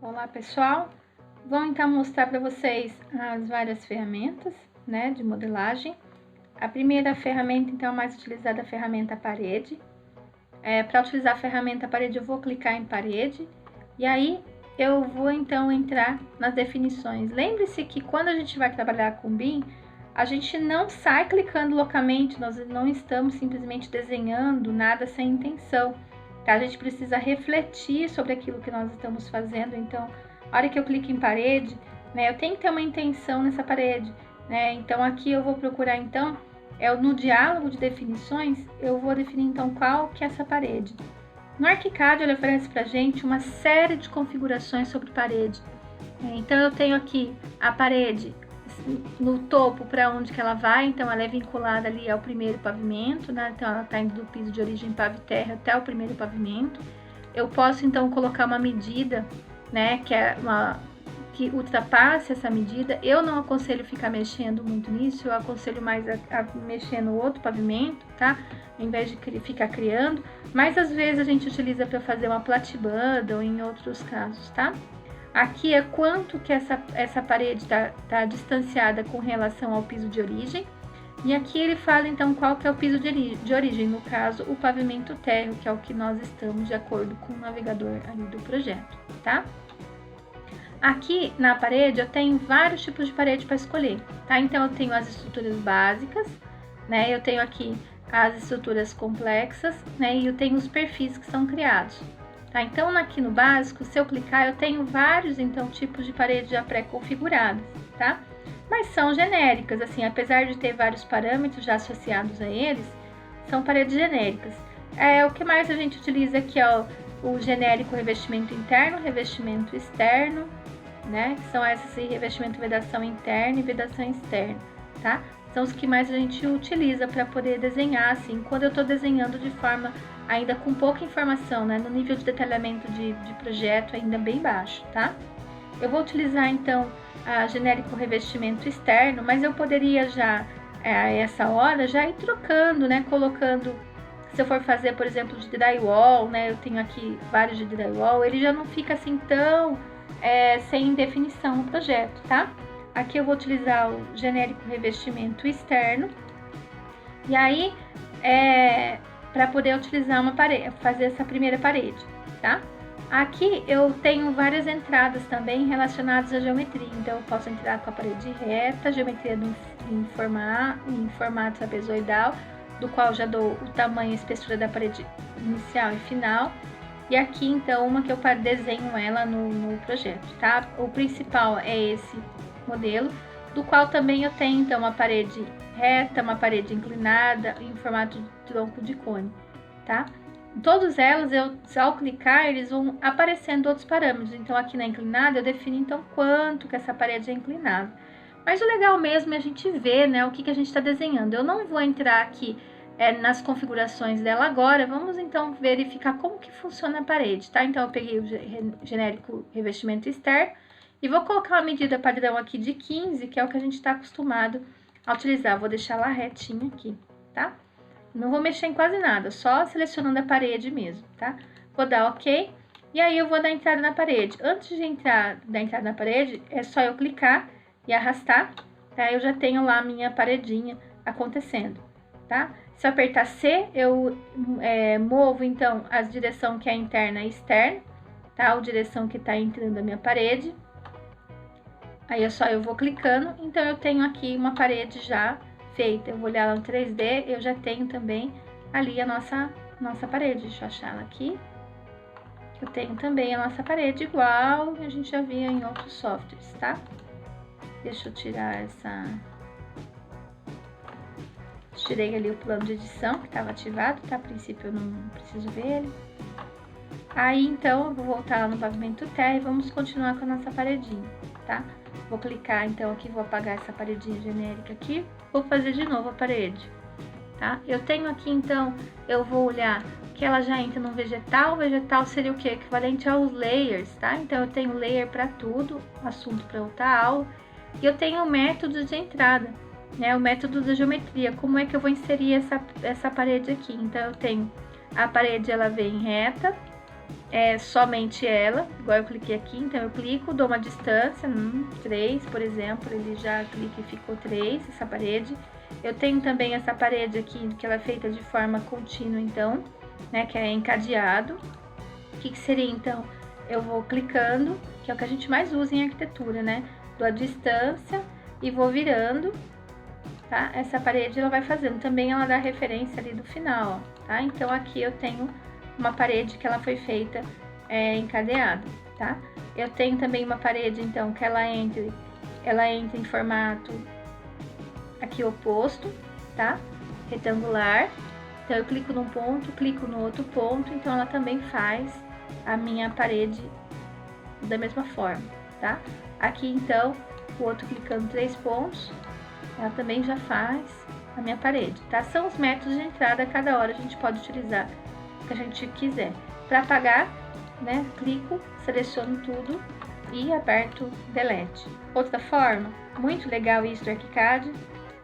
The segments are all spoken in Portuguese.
Olá pessoal, vou então mostrar para vocês as várias ferramentas, né, de modelagem. A primeira ferramenta, então, a mais utilizada, é a ferramenta parede. Para utilizar a ferramenta parede, eu vou clicar em parede e aí eu vou então entrar nas definições. Lembre-se que quando a gente vai trabalhar com BIM, a gente não sai clicando loucamente, nós não estamos simplesmente desenhando nada sem intenção. Tá? A gente precisa refletir sobre aquilo que nós estamos fazendo. Então, a hora que eu clico em parede, né, eu tenho que ter uma intenção nessa parede, né? Então, aqui eu vou procurar, então, no diálogo de definições, eu vou definir, então, qual que é essa parede. No ArchiCAD, ele oferece pra gente uma série de configurações sobre parede. Então, eu tenho aqui a parede no topo, para onde que ela vai, então ela é vinculada ali ao primeiro pavimento, né? Então ela está indo do piso de origem pave-terra até o primeiro pavimento. Eu posso então colocar uma medida, né, que ultrapasse essa medida. Eu não aconselho ficar mexendo muito nisso, eu aconselho mais a mexer no outro pavimento, tá? Em vez de ficar criando, mas às vezes a gente utiliza para fazer uma platibanda ou em outros casos, tá? Aqui é quanto que essa parede tá distanciada com relação ao piso de origem. E aqui ele fala então qual que é o piso de origem, no caso o pavimento térreo, que é o que nós estamos de acordo com o navegador ali do projeto, tá? Aqui na parede eu tenho vários tipos de parede para escolher, tá? Então eu tenho as estruturas básicas, né? Eu tenho aqui as estruturas complexas, né? E eu tenho os perfis que são criados. Tá, então aqui no básico, se eu clicar, eu tenho vários então tipos de parede já pré-configuradas, tá? Mas são genéricas, assim, apesar de ter vários parâmetros já associados a eles, são paredes genéricas. O que mais a gente utiliza aqui é o genérico revestimento interno, revestimento externo, né? São esses aí, revestimento, vedação interna e vedação externa, tá? São os que mais a gente utiliza para poder desenhar, assim, quando eu estou desenhando de forma ainda com pouca informação, né, no nível de detalhamento de projeto ainda bem baixo, tá? Eu vou utilizar então a genérico revestimento externo, mas eu poderia já, a essa hora, já ir trocando, né, colocando, se eu for fazer, por exemplo, de drywall, né, eu tenho aqui vários de drywall, ele já não fica assim tão sem definição no projeto, tá? Aqui eu vou utilizar o genérico revestimento externo, e aí, para poder utilizar uma parede, fazer essa primeira parede, tá? Aqui eu tenho várias entradas também relacionadas à geometria, então eu posso entrar com a parede reta, geometria em formato trapezoidal, do qual já dou o tamanho e espessura da parede inicial e final, e aqui então uma que eu desenho ela no projeto, tá? O principal é esse modelo, do qual também eu tenho então uma parede reta, uma parede inclinada em formato de tronco de cone, tá? Todas elas, ao clicar, eles vão aparecendo outros parâmetros. Então, aqui na inclinada, eu defino então quanto que essa parede é inclinada. Mas o legal mesmo é a gente ver, né, o que a gente está desenhando. Eu não vou entrar aqui nas configurações dela agora. Vamos então verificar como que funciona a parede, tá? Então, eu peguei o genérico revestimento externo e vou colocar uma medida padrão aqui de 15, que é o que a gente está acostumado a utilizar. Vou deixar lá retinho aqui, tá? Não vou mexer em quase nada, só selecionando a parede mesmo, tá? Vou dar OK, e aí eu vou dar entrada na parede. Antes de dar entrada na parede, é só eu clicar e arrastar, tá? Eu já tenho lá a minha paredinha acontecendo, tá? Se eu apertar C, eu movo, então, a direção que é interna e externa, tá? A direção que tá entrando a minha parede. Aí eu vou clicando, então eu tenho aqui uma parede já feita. Eu vou olhar lá no 3D, eu já tenho também ali a nossa parede. Deixa eu achar ela aqui. Eu tenho também a nossa parede igual a gente já via em outros softwares, tá? Deixa eu tirar essa... Tirei ali o plano de edição que estava ativado, tá? A princípio eu não preciso ver ele. Aí, então, eu vou voltar lá no pavimento terra e vamos continuar com a nossa paredinha, tá? Vou clicar, então, aqui, vou apagar essa paredinha genérica aqui. Vou fazer de novo a parede, tá? Eu tenho aqui, então, eu vou olhar que ela já entra no vegetal. O vegetal seria o quê? Equivalente aos layers, tá? Então, eu tenho layer para tudo, assunto para outra aula. E eu tenho o método de entrada, né? O método da geometria. Como é que eu vou inserir essa parede aqui? Então, eu tenho a parede, ela vem reta, somente ela, igual eu cliquei aqui, então eu clico, dou uma distância, 3, por exemplo, ele já clica e ficou 3, essa parede. Eu tenho também essa parede aqui, que ela é feita de forma contínua, então, né, que é encadeado. O que seria, então? Eu vou clicando, que é o que a gente mais usa em arquitetura, né? Dou a distância e vou virando, tá? Essa parede ela vai fazendo. Também ela dá referência ali do final, ó, tá? Então, aqui eu tenho uma parede que ela foi feita encadeada, tá? Eu tenho também uma parede, então, que ela entra em formato aqui oposto, tá? Retangular. Então, eu clico num ponto, clico no outro ponto, então ela também faz a minha parede da mesma forma, tá? Aqui, então, o outro clicando 3 pontos, ela também já faz a minha parede, tá? São os métodos de entrada, cada hora a gente pode utilizar o que a gente quiser. Para apagar, né, clico, seleciono tudo e aperto Delete. Outra forma, muito legal isso do ArchiCAD,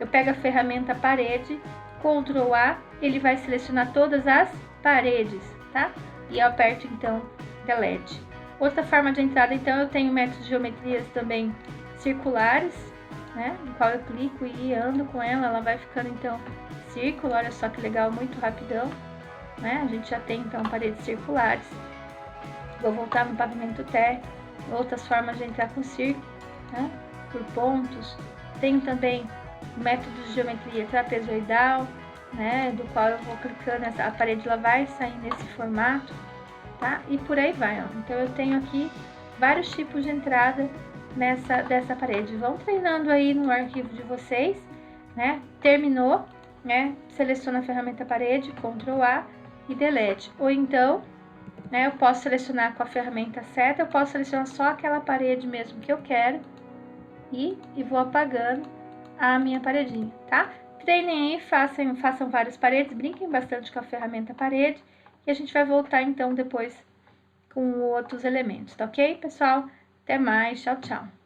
eu pego a ferramenta parede, Ctrl A, ele vai selecionar todas as paredes, tá? E eu aperto então Delete. Outra forma de entrada, então, eu tenho métodos de geometrias também circulares, né? No qual eu clico e ando com ela, ela vai ficando então círculo, olha só que legal, muito rapidão, né? A gente já tem então paredes circulares. Vou voltar no pavimento térreo, outras formas de entrar com círculo, né? Por pontos. Tenho também o método de geometria trapezoidal, né? Do qual eu vou clicando, a parede ela vai sair nesse formato, tá? E por aí vai, ó. Então eu tenho aqui vários tipos de entrada dessa parede. Vão treinando aí no arquivo de vocês, né? Terminou, né? Seleciona a ferramenta parede, Ctrl A e Delete. Ou então, né, eu posso selecionar com a ferramenta seta, eu posso selecionar só aquela parede mesmo que eu quero e vou apagando a minha paredinha, tá? Treinem aí, façam várias paredes, brinquem bastante com a ferramenta parede e a gente vai voltar então depois com outros elementos, tá ok, pessoal? Até mais, tchau, tchau!